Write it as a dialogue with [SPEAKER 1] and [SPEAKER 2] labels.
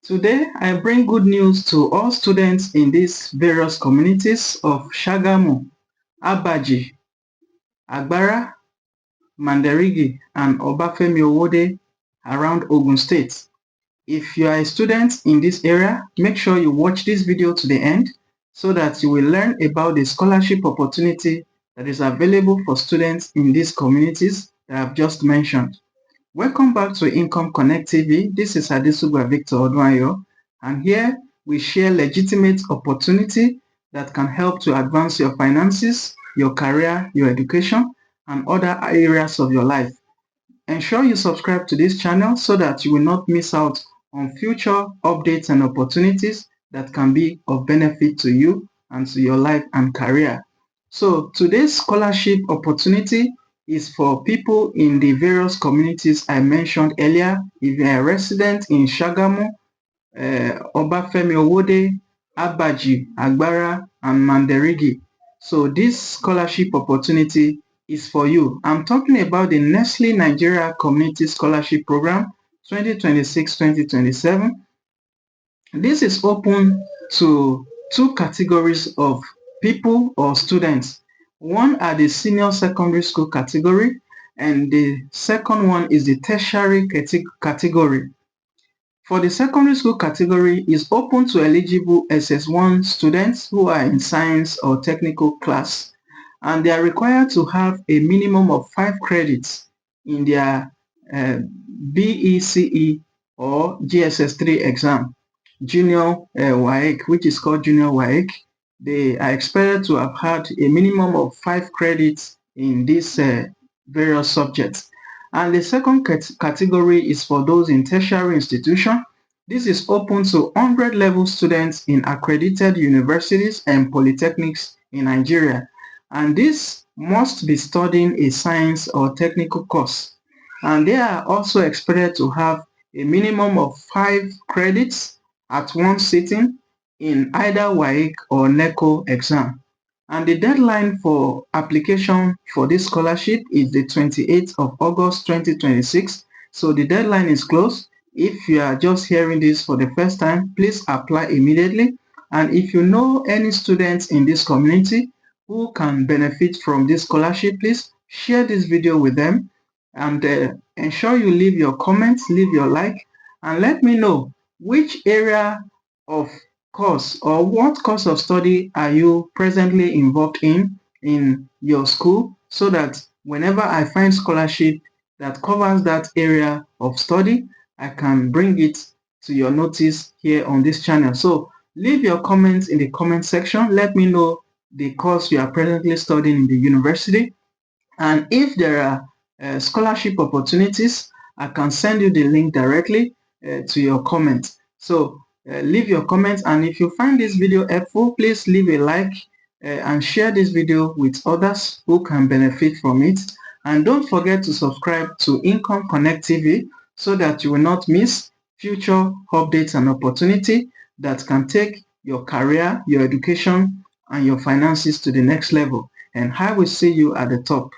[SPEAKER 1] Today, I bring good news to all students in these various communities of Sagamu, Abaji, Agbara, Mandarigi, and Obafemi Owode around Ogun State. If you are a student in this area, make sure you watch this video to the end so that you will learn about the scholarship opportunity that is available for students in these communities that I've just mentioned. Welcome back to Income Connect TV. This is Adesugba Victor Odwanyo, and here we share legitimate opportunity that can help to advance your finances, your career, your education, and other areas of your life. Ensure you subscribe to this channel so that you will not miss out on future updates and opportunities that can be of benefit to you and to your life and career. So today's scholarship opportunity is for people in the various communities I mentioned earlier. If you are a resident in Sagamu, Obafemi Owode, Abaji, Agbara, and Mandarigi. So this scholarship opportunity is for you. I'm talking about the Nestle Nigeria Community Scholarship Program 2026-2027. This is open to two categories of people or students. One are the senior secondary school category, and the second one is the tertiary category. For the secondary school category, is open to eligible SS1 students who are in science or technical class, and they are required to have a minimum of 5 credits in their BECE or GSS3 exam, Junior WAEC, which is called Junior WAEC. They are expected to have had a minimum of 5 credits in these various subjects. And the second category is for those in tertiary institution. This is open to 100 level students in accredited universities and polytechnics in Nigeria. And this must be studying a science or technical course. And they are also expected to have a minimum of 5 credits at one sitting in either WAEC or NECO exam. And the deadline for application for this scholarship is the 28th of August 2026. So the deadline is close. If you are just hearing this for the first time, please apply immediately. And if you know any students in this community who can benefit from this scholarship, please share this video with them, and ensure you leave your comments, leave your like, and let me know which area of course or what course of study are you presently involved in your school, so that whenever I find scholarship that covers that area of study, I can bring it to your notice here on this channel. So leave your comments in the comment section. Let me know the course you are presently studying in the university, and if there are scholarship opportunities, I can send you the link directly to your comment. So leave your comments, and if you find this video helpful, please leave a like and share this video with others who can benefit from it. And don't forget to subscribe to Income Connect TV so that you will not miss future updates and opportunity that can take your career, your education, and your finances to the next level. And I will see you at the top.